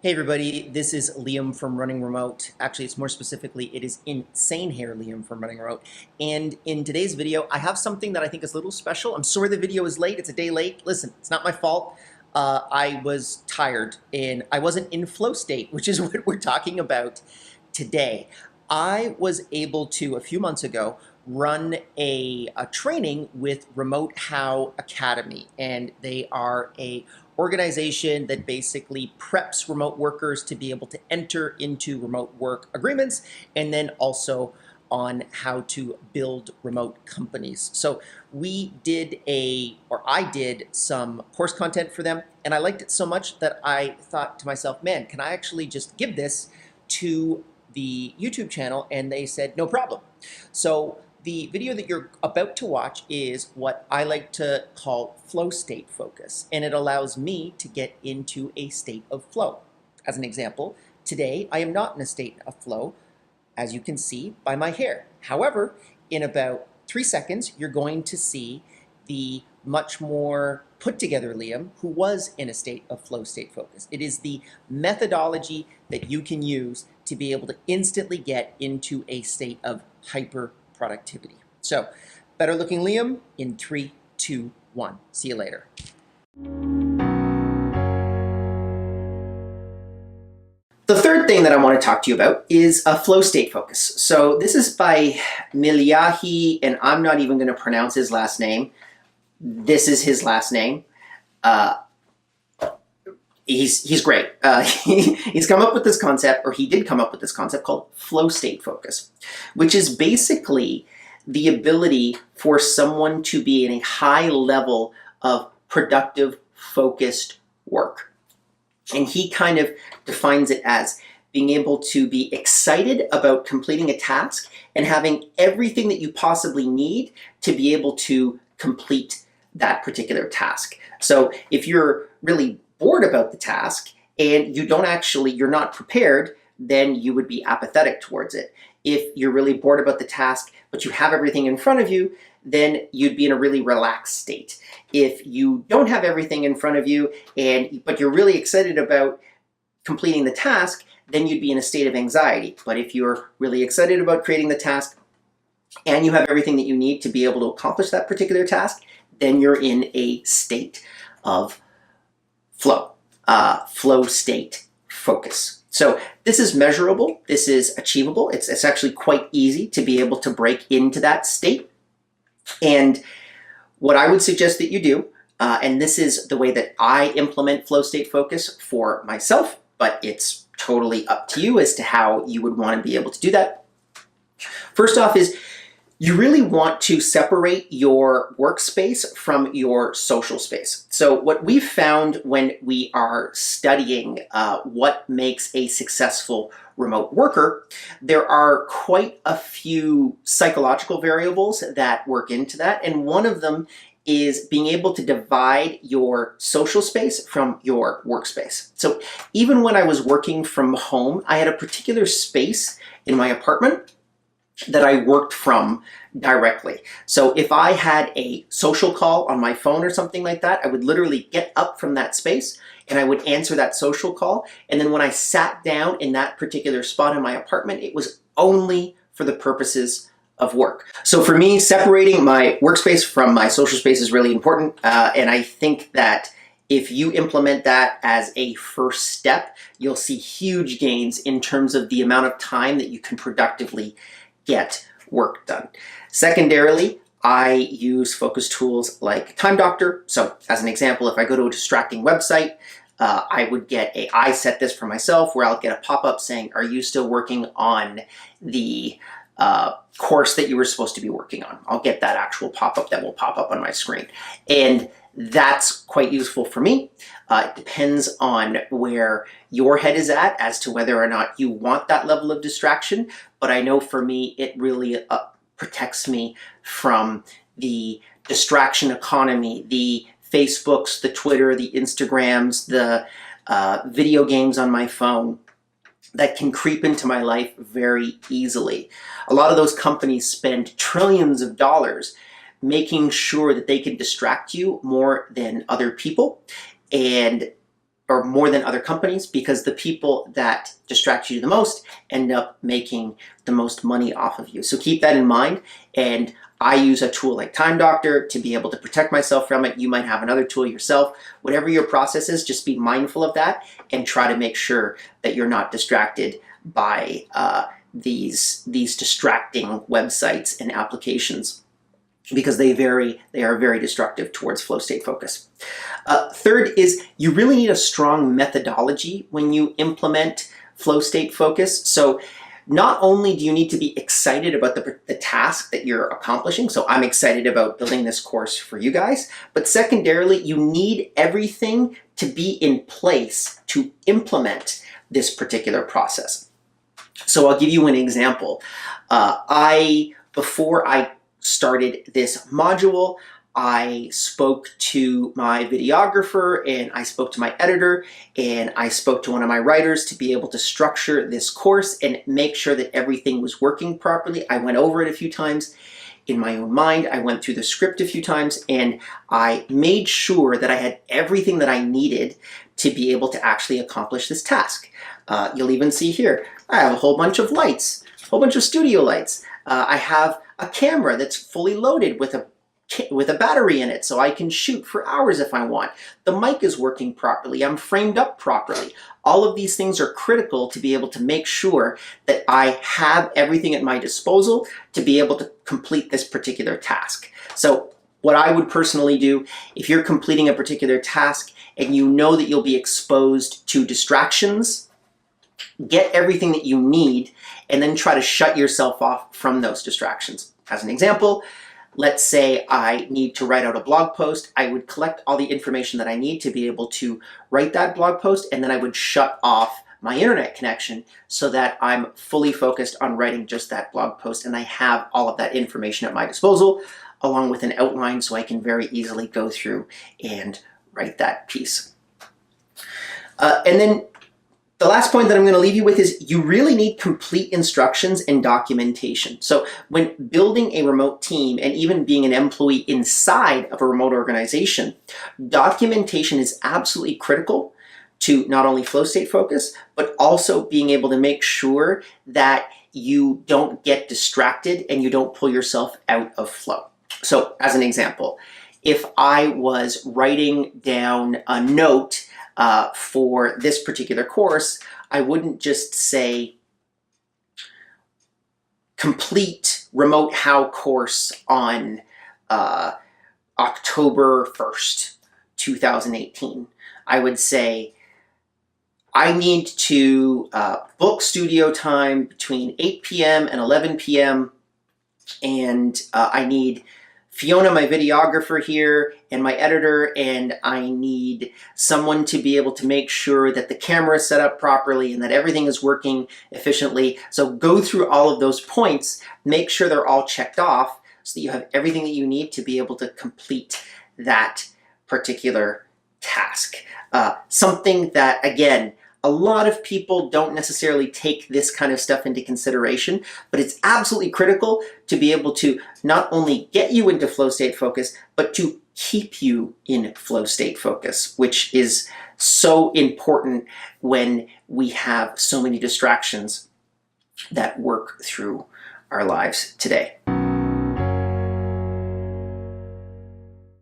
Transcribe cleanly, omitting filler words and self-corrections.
Hey everybody, this is Liam from Running Remote. Actually, it's more specifically, it is Insane Hair Liam from Running Remote. And in today's video, I have something that I think is a little special. I'm sorry the video is late. It's a day late. Listen, it's not my fault. I was tired and I wasn't in flow state, which is what we're talking about today. I was able to, a few months ago, run a training with Remote How Academy, and they are a organization that basically preps remote workers to be able to enter into remote work agreements, and then also on how to build remote companies. So I did some course content for them, and I liked it so much that I thought to myself, man, can I actually just give this to the YouTube channel? And they said, no problem. So the video that you're about to watch is what I like to call flow state focus, and it allows me to get into a state of flow. As an example, today I am not in a state of flow, as you can see by my hair. However, in about 3 seconds, you're going to see the much more put together Liam who was in a state of flow state focus. It is the methodology that you can use to be able to instantly get into a state of hyper productivity. So, better looking Liam in 3, 2, 1. See you later. The third thing that I want to talk to you about is a flow state focus. So this is by Milyahi, and I'm not even going to pronounce his last name. This is his last name. He's great. He's come up with this concept, or he did come up with this concept called flow state focus, which is basically the ability for someone to be in a high level of productive, focused work. And he kind of defines it as being able to be excited about completing a task and having everything that you possibly need to be able to complete that particular task. So if you're really bored about the task and you're not prepared, then you would be apathetic towards it. If you're really bored about the task, but you have everything in front of you, then you'd be in a really relaxed state. If you don't have everything in front of you, but you're really excited about completing the task, then you'd be in a state of anxiety. But if you're really excited about creating the task and you have everything that you need to be able to accomplish that particular task, then you're in a state of flow state focus. So this is measurable, this is achievable, it's actually quite easy to be able to break into that state. And what I would suggest that you do, and this is the way that I implement flow state focus for myself, but it's totally up to you as to how you would want to be able to do that. First off is you really want to separate your workspace from your social space. So what we've found when we are studying what makes a successful remote worker, there are quite a few psychological variables that work into that. And one of them is being able to divide your social space from your workspace. So even when I was working from home, I had a particular space in my apartment that I worked from directly. So if I had a social call on my phone or something like that, I would literally get up from that space and I would answer that social call. And then when I sat down in that particular spot in my apartment, it was only for the purposes of work. So for me, separating my workspace from my social space is really important. And I think that if you implement that as a first step, you'll see huge gains in terms of the amount of time that you can productively get work done. Secondarily, I use focus tools like Time Doctor. So as an example, if I go to a distracting website, I set this for myself where I'll get a pop-up saying, are you still working on the course that you were supposed to be working on? I'll get that actual pop-up that will pop up on my screen. And that's quite useful for me. It depends on where your head is at as to whether or not you want that level of distraction. But I know for me, it really protects me from the distraction economy, the Facebooks, the Twitter, the Instagrams, the video games on my phone that can creep into my life very easily. A lot of those companies spend trillions of dollars making sure that they can distract you more than other people. And or more than other companies, because the people that distract you the most end up making the most money off of you. So keep that in mind. And I use a tool like Time Doctor to be able to protect myself from it. You might have another tool yourself. Whatever your process is, just be mindful of that and try to make sure that you're not distracted by these distracting websites and applications, because they are very destructive towards flow state focus. Third is you really need a strong methodology when you implement flow state focus. So not only do you need to be excited about the task that you're accomplishing, so I'm excited about building this course for you guys, but secondarily, you need everything to be in place to implement this particular process. So I'll give you an example. Before I started this module, I spoke to my videographer and I spoke to my editor and I spoke to one of my writers to be able to structure this course and make sure that everything was working properly. I went over it a few times in my own mind. I went through the script a few times and I made sure that I had everything that I needed to be able to actually accomplish this task. You'll even see here, I have a whole bunch of lights, a whole bunch of studio lights. I have a camera that's fully loaded with a battery in it so I can shoot for hours if I want. The mic is working properly. I'm framed up properly. All of these things are critical to be able to make sure that I have everything at my disposal to be able to complete this particular task. So what I would personally do, if you're completing a particular task and you know that you'll be exposed to distractions, get everything that you need and then try to shut yourself off from those distractions. As an example, let's say I need to write out a blog post. I would collect all the information that I need to be able to write that blog post, and then I would shut off my internet connection so that I'm fully focused on writing just that blog post and I have all of that information at my disposal along with an outline so I can very easily go through and write that piece. And then the last point that I'm going to leave you with is you really need complete instructions and documentation. So when building a remote team and even being an employee inside of a remote organization, documentation is absolutely critical to not only flow state focus, but also being able to make sure that you don't get distracted and you don't pull yourself out of flow. So as an example, if I was writing down a note for this particular course, I wouldn't just say complete remote how course on October 1st, 2018. I would say I need to book studio time between 8 p.m. and 11 p.m. and I need Fiona, my videographer here, and my editor, and I need someone to be able to make sure that the camera is set up properly and that everything is working efficiently. So go through all of those points, make sure they're all checked off so that you have everything that you need to be able to complete that particular task. Something that, again, a lot of people don't necessarily take this kind of stuff into consideration, but it's absolutely critical to be able to not only get you into flow state focus, but to keep you in flow state focus, which is so important when we have so many distractions that work through our lives today.